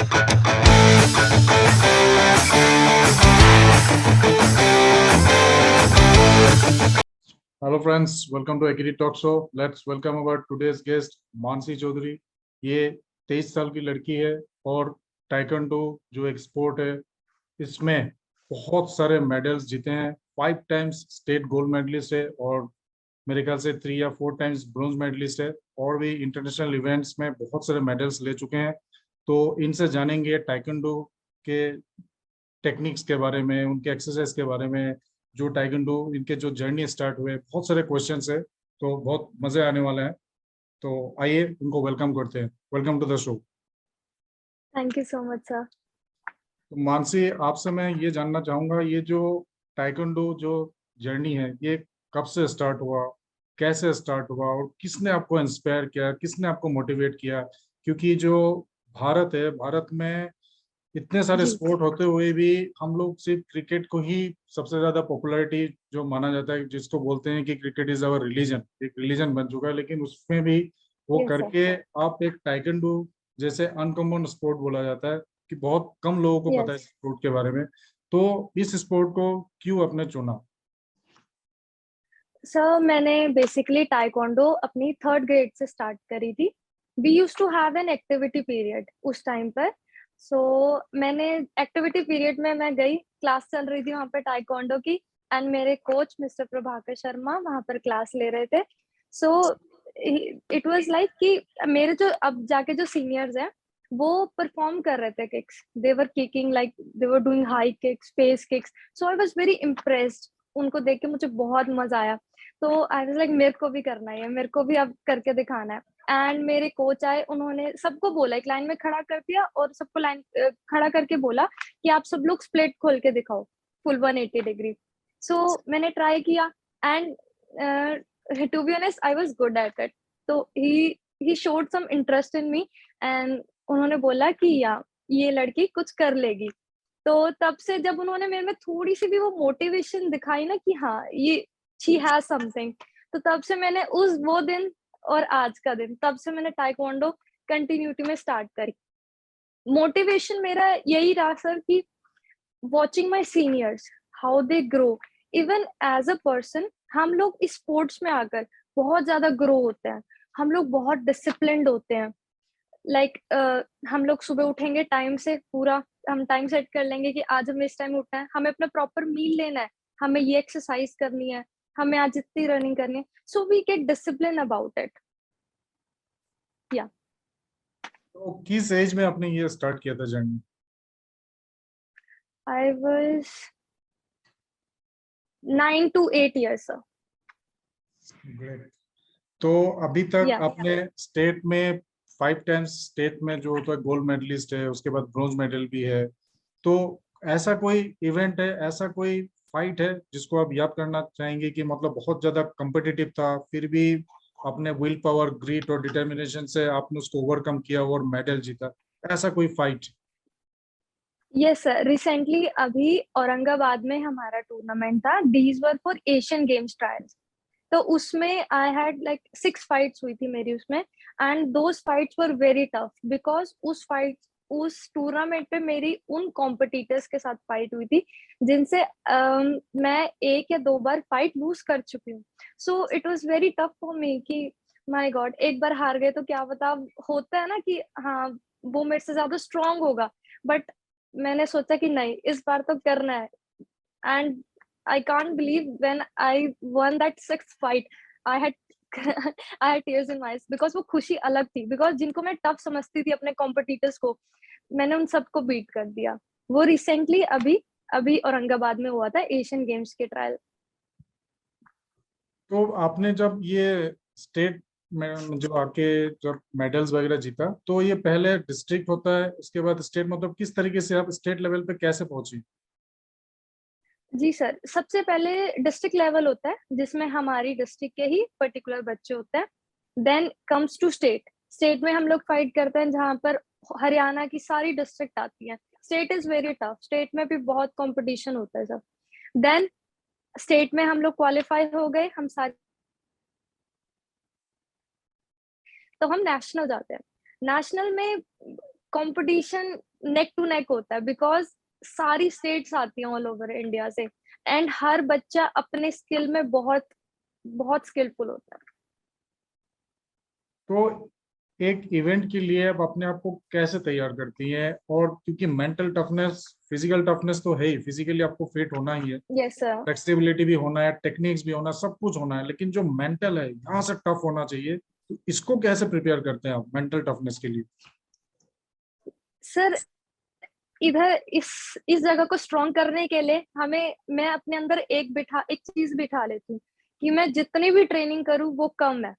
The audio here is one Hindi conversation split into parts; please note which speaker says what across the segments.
Speaker 1: Hello friends, welcome to Agri Talk Show. Let's welcome our today's guest Mansi Chaudhary. ये 23 साल की लड़की है और टाइकोंडो जो एक स्पोर्ट है इसमें बहुत सारे मेडल्स जीते हैं। 5 टाइम्स स्टेट गोल्ड मेडलिस्ट है और मेरे ख्याल से 3 या 4 टाइम्स ब्रॉन्ज मेडलिस्ट है और भी इंटरनेशनल इवेंट्स में बहुत सारे मेडल्स ले चुके हैं। तो इनसे जानेंगे टाइकोंडो के टेक्निक्स के बारे में, उनके एक्सरसाइज के बारे में, जो टाइकोंडो इनके जो जर्नी स्टार्ट हुए, बहुत सारे क्वेश्चंस है। तो बहुत मजे आने वाले हैं। तो आइए उनको वेलकम करते हैं। Welcome to the show.
Speaker 2: Thank you so much sir.
Speaker 1: तो मानसी, आपसे मैं ये जानना चाहूंगा, ये जो टाइकोंडो जो जर्नी है ये कब से स्टार्ट हुआ, कैसे स्टार्ट हुआ और किसने आपको इंस्पायर किया, किसने आपको मोटिवेट किया? क्योंकि जो भारत है, भारत में इतने सारे
Speaker 2: जी
Speaker 1: स्पोर्ट होते हुए भी हम लोग सिर्फ क्रिकेट को ही सबसे ज्यादा पॉपुलैरिटी जो माना जाता है, जिसको बोलते हैं कि क्रिकेट इज अवर रिलीजन, एक रिलीजन बन चुका है। लेकिन उसमें भी वो
Speaker 2: यस सर।
Speaker 1: करके आप एक टाइकोंडो जैसे अनकॉमन स्पोर्ट बोला जाता है कि बहुत कम लोगों को पता है
Speaker 2: यस
Speaker 1: इस स्पोर्ट के बारे में। तो इस स्पोर्ट को क्यों आपने चुना?
Speaker 2: सर, मैंने बेसिकली टाइकोंडो अपनी थर्ड ग्रेड से स्टार्ट करी थी। We use to have an activity period उस टाइम पर। सो मैंने एक्टिविटी पीरियड में मैं गई, क्लास चल रही थी वहाँ पे टाइकोंडो की। एंड मेरे कोच मिस्टर प्रभाकर शर्मा वहाँ पर क्लास ले रहे थे। सो इट वाज लाइक कि मेरे जो अब जाके जो सीनियर्स हैं वो परफॉर्म कर रहे थे kicks. They were kicking like they were doing high kicks, face kicks. So I was very impressed. उनको देख के मुझे बहुत मजा आया। तो आई वाज लाइक मेरे को भी करना है, मेरे को भी अब करके दिखाना है। एंड मेरे कोच आए, उन्होंने सबको बोला, एक लाइन में खड़ा कर दिया और सबको लाइन खड़ा करके बोला कि आप सब लोग स्प्लिट खोल के दिखाओ फुल 180 डिग्री। सो मैंने ट्राई किया and to be honest I was good at it. तो he showed some interest in me and उन्होंने बोला कि या ये लड़की कुछ कर लेगी। तो तब से जब उन्होंने मेरे में थोड़ी सी भी वो मोटिवेशन दिखाई ना कि हाँ ये शी हैज समथिंग, तो तब से मैंने उस वो दिन और आज का दिन, तब से मैंने टाइकोंडो कंटिन्यूटी में स्टार्ट करी। मोटिवेशन मेरा यही रहा सर कि watching my seniors how they grow. Even as a person हम लोग इस स्पोर्ट्स में आकर बहुत ज्यादा ग्रो होते हैं। हम लोग बहुत डिसिप्लिन्ड होते हैं। लाइक हम लोग सुबह उठेंगे टाइम से, पूरा हम टाइम सेट कर लेंगे कि आज हमें इस टाइम उठना है, हमें अपना प्रॉपर मील लेना है, हमें ये एक्सरसाइज करनी है, हमें आज इतनी रनिंग करनी है। So we get discipline about it. या
Speaker 1: तो किस एज में आपने ये स्टार्ट किया था journey?
Speaker 2: I was 9 to 8 years sir.
Speaker 1: Great. तो अभी तक
Speaker 2: या
Speaker 1: आपने स्टेट में 5 टाइम्स स्टेट में जो होता है गोल्ड मेडलिस्ट है, उसके बाद ब्रॉन्ज मेडल भी है। तो ऐसा कोई इवेंट है, ऐसा कोई फाइट है जिसको आप याद करना चाहेंगे कि मतलब बहुत ज्यादा कम्पिटिटिव था, फिर भी आपने विल पावर, ग्रिट और डिटर्मिनेशन से आपने उसको ओवरकम किया और मेडल जीता? ऐसा कोई फाइट?
Speaker 2: यस सर, रिसेंटली अभी औरंगाबाद में हमारा टूर्नामेंट था। These were for Asian games trials. तो उसमें आई हैड लाइक 6 फाइट्स हुई थी मेरी उसमें। And those fights were very tough because उस टूर्नामेंट पे मेरी उन कॉम्पिटिटर्स के साथ फाइट हुई थी जिनसे मैं 1 या 2 बार फाइट लूज कर चुकी हूँ। So it was very tough for me कि माय गॉड, एक बार हार गए तो क्या बता। होता है ना कि हाँ वो मेरे से ज्यादा स्ट्रांग होगा, बट मैंने सोचा कि नहीं, इस बार तो करना है। And I can't believe when I won that sixth fight, I had I had tears in my eyes because वो खुशी अलग थी। because जिनको मैं टफ समझती थी अपने कॉम्पिटिटर्स को, मैंने उन सबको बीट कर दिया। वो रिसेंटली अभी अभी औरंगाबाद में हुआ था एशियन गेम्स के ट्रायल।
Speaker 1: तो आपने जब ये स्टेट में जो आके जब मेडल्स वगैरह जीता, तो ये पहले डिस्ट्रिक्ट होता है, उसके बाद स्टेट, मतलब किस तरीके से आप स्टेट लेवल पे कैसे पहुंची?
Speaker 2: जी सर, सबसे पहले डिस्ट्रिक्ट लेवल होता है जिसमें हमारी डिस्ट्रिक्ट के ही पर्टिकुलर बच्चे होते हैं। Then comes to state. State में हम लोग फाइट करते हैं जहां पर हरियाणा की सारी डिस्ट्रिक्ट आती हैं। State is very tough, state में भी बहुत कंपटीशन होता है सब। देन स्टेट में हम लोग क्वालिफाई हो गए, हम सारे, तो हम नेशनल जाते हैं। नेशनल में कंपटीशन नेक टू नेक होता है, बिकॉज सारी स्टेट्स आती हैं ऑल ओवर इंडिया से, एंड हर बच्चा अपने स्किल में बहुत बहुत स्किलफुल होता है।
Speaker 1: तो एक इवेंट के लिए आप अपने आप को कैसे तैयार करती हैं? और क्योंकि मेंटल टफनेस, फिजिकल टफनेस तो है ही, फिजिकली आपको फिट होना ही है,
Speaker 2: यस सर।
Speaker 1: फ्लेक्सिबिलिटी भी होना है, टेक्निक्स भी होना, सब कुछ होना है, लेकिन जो मेंटल है यहाँ से टफ होना चाहिए, तो इसको कैसे प्रिपेयर करते हैं आप मेंटल टफनेस के लिए?
Speaker 2: सर इधर इस जगह को स्ट्रॉन्ग करने के लिए मैं अपने अंदर एक चीज बिठा लेती हूँ कि मैं जितनी भी ट्रेनिंग करूँ वो कम है।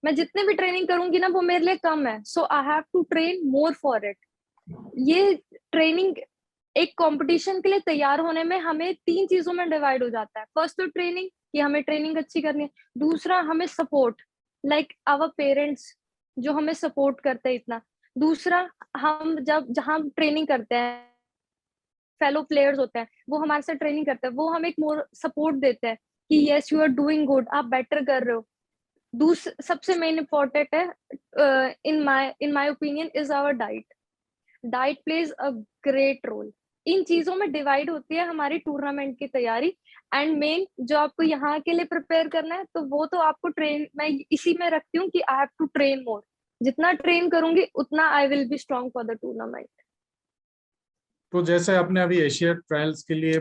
Speaker 2: मैं जितनी भी ट्रेनिंग करूंगी ना वो मेरे लिए कम है, so I have to train more for it. ये ट्रेनिंग एक कंपटीशन के लिए तैयार होने में हमें 3 चीजों में डिवाइड हो जाता है। फर्स्ट तो ट्रेनिंग, कि हमें ट्रेनिंग अच्छी करनी है। दूसरा हमें सपोर्ट, लाइक आवर पेरेंट्स जो हमें सपोर्ट करते हैं इतना। दूसरा, हम जहाँ ट्रेनिंग करते हैं फेलो प्लेयर्स होते हैं, वो हमारे साथ ट्रेनिंग करते हैं, वो हमें एक मोर सपोर्ट देते हैं कि yes you are doing good, आप बेटर कर रहे हो। सबसे मेन इम्पोर्टेंट है in my opinion is our diet. Diet plays a great role. इन चीजों में डिवाइड होती है हमारी टूर्नामेंट की तैयारी। एंड मेन जो आपको यहाँ के लिए प्रिपेयर करना है, तो वो तो आपको मैं इसी में रखती हूँ कि I have to train more. जितना ट्रेन करूंगी उतना I will be strong for the tournament.
Speaker 1: तो जैसे आपने अभी एशिया ट्रायल्स के लिए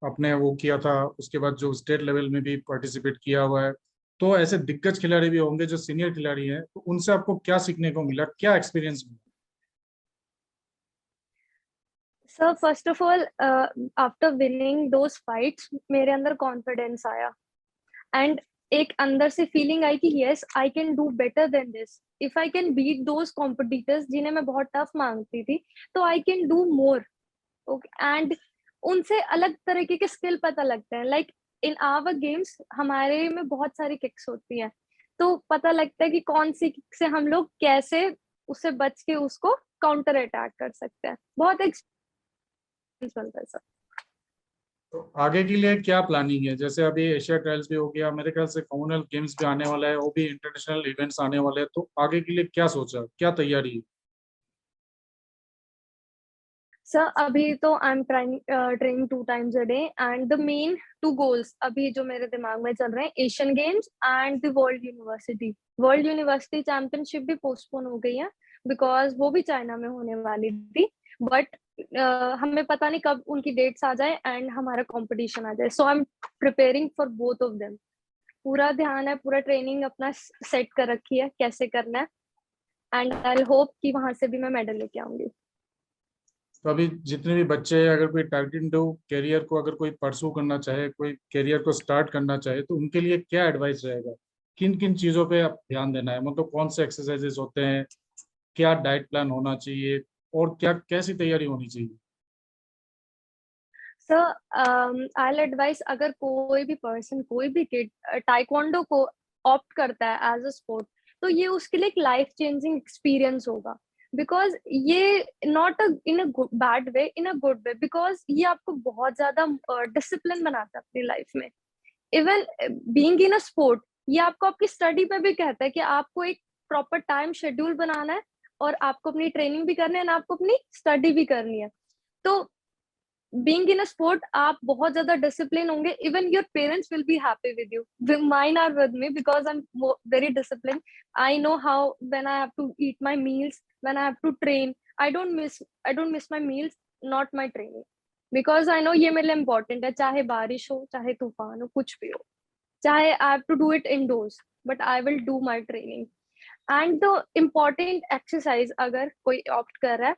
Speaker 1: आपने वो किया था, उसके बाद जो स्टेट लेवल में भी पार्टिसिपेट किया हुआ है, तो ऐसे दिग्गज खिलाड़ी भी होंगे जो सीनियर खिलाड़ी हैं, तो उनसे आपको क्या सीखने को मिला, क्या एक्सपीरियंस मिला?
Speaker 2: Sir first of all, after winning those fights मेरे अंदर कॉन्फिडेंस आया, एंड एक अंदर से फीलिंग आई कि yes I can do better than this. If I can beat those competitors जिन्हें मैं बहुत टफ मांगती थी, तो I can do more. Okay, and उनसे अलग तरीके के स्किल पता लगते हैं। लाइक इन आवर गेम्स हमारे में बहुत सारी किक्स होती हैं, तो पता लगता है कि कौन सी किक से हम लोग कैसे उससे बच के उसको काउंटर अटैक कर सकते हैं। बहुत एक्सपीरियंस मिलता है सर।
Speaker 1: तो आगे के लिए क्या प्लानिंग है? जैसे अभी एशिया ट्रायल्स भी हो गया, मेरे ख्याल से कॉमनवेल्थ गेम्स भी आने वाला है, वो भी इंटरनेशनल इवेंट्स आने वाले हैं, तो आगे के लिए क्या सोचा, क्या तैयारी है?
Speaker 2: सर अभी तो I am training 2 times a day, and the main 2 goals अभी जो मेरे दिमाग में चल रहे हैं, Asian games and the world university championship भी पोस्टपोन हो गई है, बिकॉज वो भी चाइना में होने वाली थी। बट हमें पता नहीं कब उनकी डेट्स आ जाए एंड हमारा कंपटीशन आ जाए, so I am preparing for both of them. पूरा ध्यान है, पूरा ट्रेनिंग अपना सेट कर रखी है कैसे करना है, एंड आई होप कि वहां से भी मैं मेडल लेके आऊंगी।
Speaker 1: तो अभी जितने भी बच्चे हैं, अगर कोई टारगेट कैरियर को अगर कोई परसू करना चाहे, कोई कैरियर को स्टार्ट करना चाहे, तो उनके लिए क्या एडवाइस रहेगा? किन किन चीजों पे आप ध्यान देना है? मतलब कौन से एक्सरसाइजेस होते हैं, क्या डाइट प्लान होना चाहिए, और क्या कैसी तैयारी होनी चाहिए?
Speaker 2: सर आई एडवाइस, अगर कोई भी पर्सन, कोई भी किड टाइक्वांडो को ऑप्ट करता है एज अ स्पोर्ट, तो ये उसके लिए एक लाइफ चेंजिंग एक्सपीरियंस होगा। बिकॉज ये not in a bad way, in a good way, because ये आपको बहुत ज्यादा डिसिप्लिन बनाता है अपनी लाइफ में। Even being in a sport, ये आपको आपकी स्टडी पे भी कहता है कि आपको एक प्रॉपर टाइम शेड्यूल बनाना है, और आपको अपनी ट्रेनिंग भी करनी है और आपको अपनी स्टडी भी करनी है। तो बीइंग इन अ स्पोर्ट आप बहुत ज्यादा डिसिप्लिन होंगे। Even your parents will be happy with you. Mine are with me because I am very discipline. I know how when I have to eat my meals, when I have to train. I don't miss my meals, not my training, because I know ये मेरे लिए इंपॉर्टेंट है। चाहे बारिश हो, चाहे तूफान हो, कुछ भी हो, चाहे I have to do it indoors, but I will do my training. And the important exercise अगर कोई ऑप्ट कर रहा है,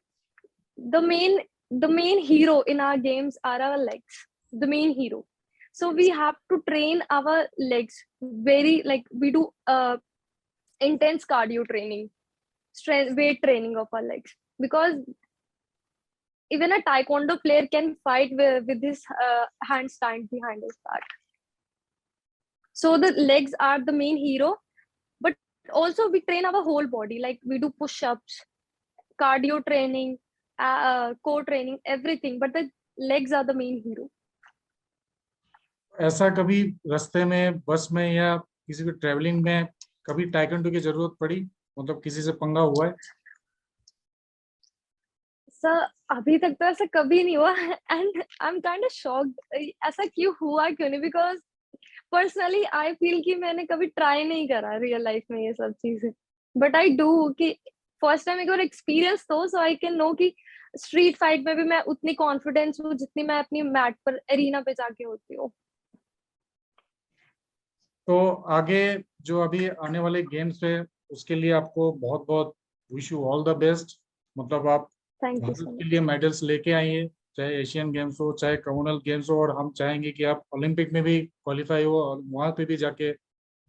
Speaker 2: the main the main hero in our games are our legs, the main hero. So we have to train our legs very, like we do intense cardio training, strength weight training of our legs, because even a taekwondo player can fight with his hands tied behind his back. So the legs are the main hero, but also we train our whole body, like we do push-ups, cardio training, core training, everything, but the legs are the main hero.
Speaker 1: ऐसा कभी रास्ते में, बस में, या किसी भी ट्रेवलिंग में कभी टाइकेंडो की जरूरत पड़ी? मतलब किसी से पंगा हुआ है?
Speaker 2: ऐसा अभी तक तो ऐसा कभी नहीं हुआ and I am kind of shocked ऐसा क्यों हुआ क्यों नहीं, बिकॉज पर्सनली आई फील कि मैंने कभी ट्राई नहीं करा रियल लाइफ में ये सब चीजें, बट आई डू कि फर्स्ट टाइम एक बार एक्सपीरियंस तो सो आई कैन नो कि स्ट्रीट फाइट में भी मैं उतनी कॉन्फिडेंस हूँ जितनी मैं अपनी मैट पर एरिना पे जाके होती हूँ।
Speaker 1: तो आगे जो अभी आने वाले गेम्स है उसके लिए आपको बहुत बहुत wish you all the best. मतलब आप
Speaker 2: थैंक यू
Speaker 1: भारत
Speaker 2: सो
Speaker 1: के
Speaker 2: मच।
Speaker 1: लिए मेडल्स लेके आइए, चाहे एशियन गेम्स हो चाहे कॉमनवेल्थ गेम्स हो, और हम चाहेंगे कि आप ओलंपिक में भी क्वालिफाई हो और वहां पे भी जाके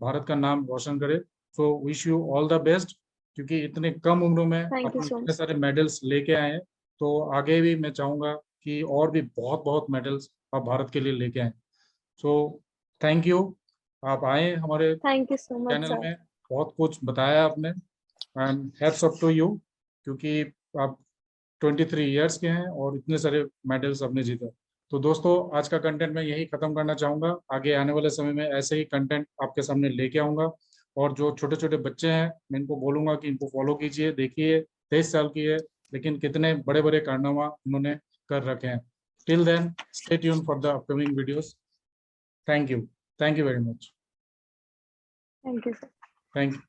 Speaker 1: भारत का नाम रोशन करे। So wish you all the best, क्योंकि इतने कम उम्र में
Speaker 2: थैंक यू
Speaker 1: आपने
Speaker 2: सो
Speaker 1: इतने
Speaker 2: मच।
Speaker 1: सारे मेडल्स लेके आए हैं। तो आगे भी मैं चाहूंगा कि और भी बहुत बहुत मेडल्स आप भारत के लिए लेके आए। सो थैंक यू, आप आए हमारे
Speaker 2: thank you so much
Speaker 1: channel
Speaker 2: sir.
Speaker 1: में, बहुत कुछ बताया आपने, and hats up to you, क्योंकि आप 23 इयर्स के हैं और इतने सारे मेडल्स आपने जीते। तो दोस्तों आज का कंटेंट मैं यही खत्म करना चाहूंगा। आगे आने वाले समय में ऐसे ही कंटेंट आपके सामने लेके आऊंगा, और जो छोटे छोटे बच्चे हैं मैं इनको बोलूंगा कि इनको फॉलो कीजिए। देखिए 23 साल की है लेकिन कितने बड़े बड़े कारनामा उन्होंने कर रखे हैं। Till then stay tune for the upcoming videos. Thank you very much.
Speaker 2: Thank you sir.
Speaker 1: Thank you.